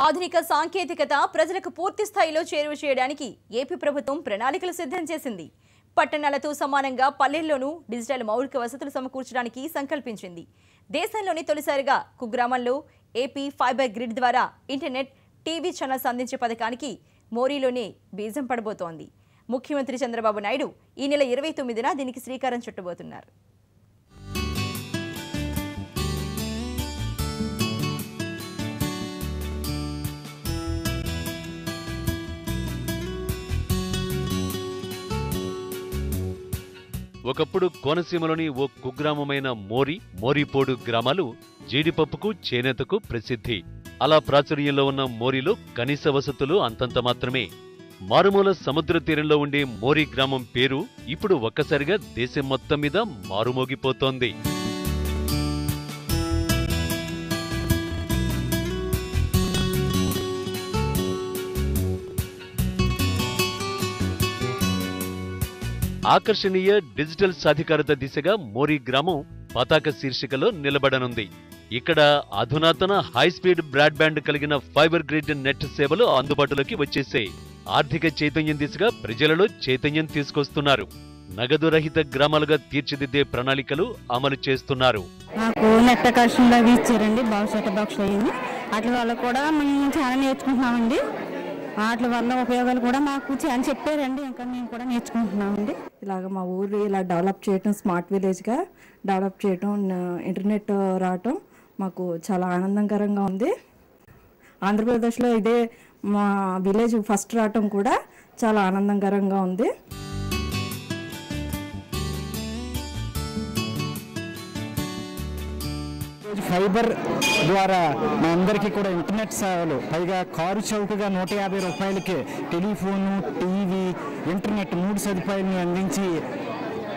ఆధునిక సాంకేతికత ప్రజలకు పూర్తి స్థాయిలో చేరువ చేయడానికి ఏపీ ప్రభుత్వం ప్రణాళికలు సిద్ధం చేసింది. పట్టణాలతో సమానంగా పల్లెల్లోనూ డిజిటల్ మౌలిక వసతులు సమకూర్చడానికి సంకల్పించింది. దేశంలోని తొలిసారిగా కుగ్రామంలో ఏపీ ఫైబర్ గ్రిడ్ ద్వారా ఇంటర్నెట్, టీవీ ఛానల్స్ అందించే పథకానికి మోరీలోనే బీజం పడబోతోంది. ముఖ్యమంత్రి చంద్రబాబు నాయుడు ఈ నెల 29న దీనికి శ్రీకారం చుట్టబోతున్నారు. ఒకప్పుడు కోనసీమలోని ఓ కుగ్రామమైన మోరీపోడు గ్రామాలు జీడిపప్పుకు, చేనేతకు ప్రసిద్ధి. అలా ప్రాచుర్యంలో ఉన్న మోరీలో కనీస వసతులు అంతంత మాత్రమే. మారుమూల సముద్ర తీరంలో ఉండే మోరీ గ్రామం పేరు ఇప్పుడు ఒక్కసారిగా దేశం మొత్తం మీద మారుమోగిపోతోంది. ఆకర్షణీయ డిజిటల్ సాధికారత దిశగా మోరీ గ్రామం పతాక శీర్షికలో నిలబడనుంది. ఇక్కడ అధునాతన హైస్పీడ్ బ్రాడ్బ్యాండ్ కలిగిన ఫైబర్ గ్రిడ్ నెట్ సేవలు అందుబాటులోకి వచ్చేసే ఆర్థిక చైతన్యం దిశగా ప్రజలలో చైతన్యం తీసుకొస్తున్నారు. నగదు రహిత గ్రామాలుగా తీర్చిదిద్దే ప్రణాళికలు అమలు చేస్తున్నారు. నాకు నెట్ కనెక్షన్ ఇచ్చారండి, సెట్ బాక్స్ అయ్యింది. వాటి వల్ల కూడా మేము చాలా నేర్చుకుంటున్నామండి. వాటి వల్ల ఉపయోగాలు కూడా మాకు చాలా చెప్పారండి. ఇంకా మేము కూడా నేర్చుకుంటున్నామండి. ఇలాగ మా ఊరు ఇలా డెవలప్ చేయటం, స్మార్ట్ విలేజ్గా డెవలప్ చేయటం, ఇంటర్నెట్ రావటం మాకు చాలా ఆనందకరంగా ఉంది. ఆంధ్రప్రదేశ్లో ఇదే మా విలేజ్ ఫస్ట్ రావటం కూడా చాలా ఆనందకరంగా ఉంది. ఫైబర్ ద్వారా మా అందరికీ కూడా ఇంటర్నెట్ సేవలు, పైగా కారు చౌకగా 150 రూపాయలకే టెలిఫోను, టీవీ, ఇంటర్నెట్ 3 సదుపాయాలను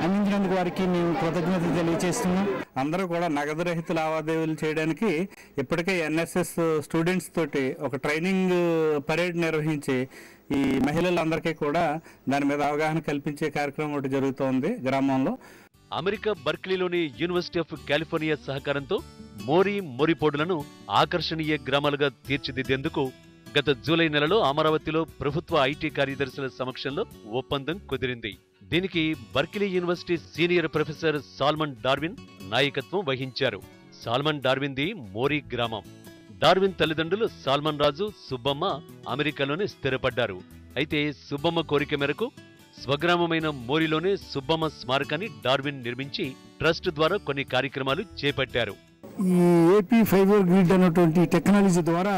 అందించినందుకు వారికి మేము కృతజ్ఞతలు తెలియజేస్తున్నాం. అందరూ కూడా నగదు రహిత లావాదేవీలు చేయడానికి ఇప్పటికే ఎన్ఎస్ఎస్ స్టూడెంట్స్ తోటి ఒక ట్రైనింగ్ పరేడ్ నిర్వహించి ఈ మహిళలందరికీ కూడా దాని మీద అవగాహన కల్పించే కార్యక్రమం ఒకటి జరుగుతోంది గ్రామంలో. అమెరికా బర్క్లీలోని యూనివర్సిటీ ఆఫ్ కాలిఫోర్నియా సహకారంతో మోరీపోడులను ఆకర్షణీయ గ్రామాలుగా తీర్చిదిద్దేందుకు గత జూలై నెలలో అమరావతిలో ప్రభుత్వ ఐటీ కార్యదర్శుల సమక్షంలో ఒప్పందం కుదిరింది. దీనికి Berkeley university senior professor Solomon Darwin నాయకత్వం వహించారు. సాల్మన్ డార్విన్ది మోరీ గ్రామం. డార్విన్ తల్లిదండ్రులు సాల్మన్ రాజు, సుబ్బమ్మ అమెరికాలోనే స్థిరపడ్డారు. అయితే సుబ్బమ్మ కోరిక మేరకు స్వగ్రామమైన మోరీలోనే సుబ్బమ్మ స్మారకాన్ని డార్విన్ నిర్మించి ట్రస్ట్ ద్వారా కొన్ని కార్యక్రమాలు చేపట్టారు. ఈ ఏపీ ఫైబర్ గ్రిడ్ అనేటువంటి టెక్నాలజీ ద్వారా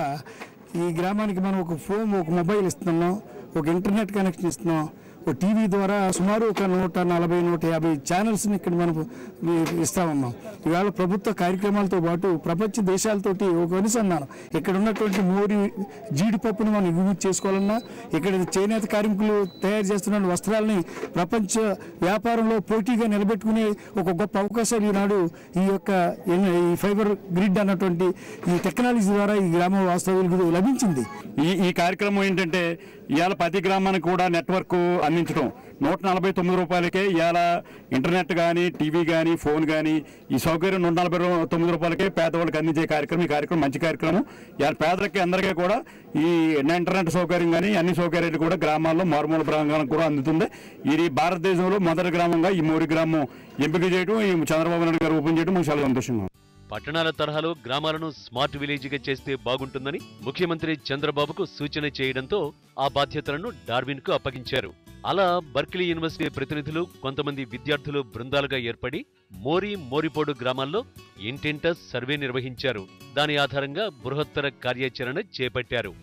ఈ గ్రామానికి మనం ఒక ఫోన్, ఒక మొబైల్ ఇస్తున్నాం, ఒక ఇంటర్నెట్ కనెక్షన్ ఇస్తున్నాం. ఒక టీవీ ద్వారా సుమారు ఒక 140-150 ఛానల్స్ని ఇక్కడ మనం ఇస్తామన్నాం. ఇవాళ ప్రభుత్వ కార్యక్రమాలతో పాటు ప్రపంచ దేశాలతోటి ఒక అనుసంధానం. ఇక్కడ ఉన్నటువంటి మోరీ జీడిపప్పును మనం ఎగుమతి చేసుకోవాలన్నా, ఇక్కడ చేనేత కార్మికులు తయారు చేస్తున్న వస్త్రాలని ప్రపంచ వ్యాపారంలో పోటీగా నిలబెట్టుకునే ఒక గొప్ప అవకాశాలు ఈనాడు ఈ ఫైబర్ గ్రిడ్ అన్నటువంటి ఈ టెక్నాలజీ ద్వారా ఈ గ్రామ వాస్తవ్యులకు లభించింది. ఈ కార్యక్రమం ఏంటంటే ఇవాళ ప్రతి గ్రామానికి కూడా నెట్వర్క్ అందించడం. 149 రూపాయలకే ఇవాళ ఇంటర్నెట్ కానీ, టీవీ కానీ, ఫోన్ కానీ ఈ సౌకర్యం 149 రూపాయలకే పేదవాళ్ళకి అందించే కార్యక్రమం. ఈ కార్యక్రమం మంచి కార్యక్రమం. ఇవాళ పేదలకి అందరికీ కూడా ఈ ఇంటర్నెట్ సౌకర్యం కానీ అన్ని సౌకర్యాలు కూడా గ్రామాల్లో మారుమూల ప్రాంతానికి కూడా అందుతుంది. ఇది భారతదేశంలో మొదటి గ్రామంగా ఈ మోరీ గ్రామం ఎంపిక చేయడం, ఈ చంద్రబాబు నాయుడు గారు ఓపెన్ చేయడం మాకు చాలా సంతోషంగా. పట్టణాల తరహాలో గ్రామాలను స్మార్ట్ విలేజ్గా చేస్తే బాగుంటుందని ముఖ్యమంత్రి చంద్రబాబుకు సూచన చేయడంతో ఆ బాధ్యతలను డార్విన్కు అప్పగించారు. అలా బర్క్లీ యూనివర్సిటీ ప్రతినిధులు, కొంతమంది విద్యార్థులు బృందాలుగా ఏర్పడి మోరీపోడు గ్రామాల్లో ఇంటింటా సర్వే నిర్వహించారు. దాని ఆధారంగా బృహత్తర కార్యాచరణ చేపట్టారు.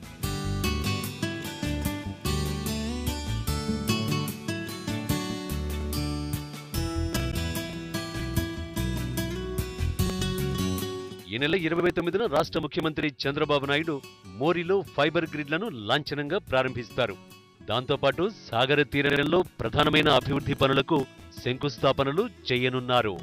ఈ నెల 29న రాష్ట్ర ముఖ్యమంత్రి చంద్రబాబు నాయుడు మోరీలో ఫైబర్ గ్రిడ్లను లాంఛనంగా ప్రారంభిస్తారు. దాంతోపాటు సాగర తీరంలో ప్రధానమైన అభివృద్ధి పనులకు శంకుస్థాపనలు చేయనున్నారు.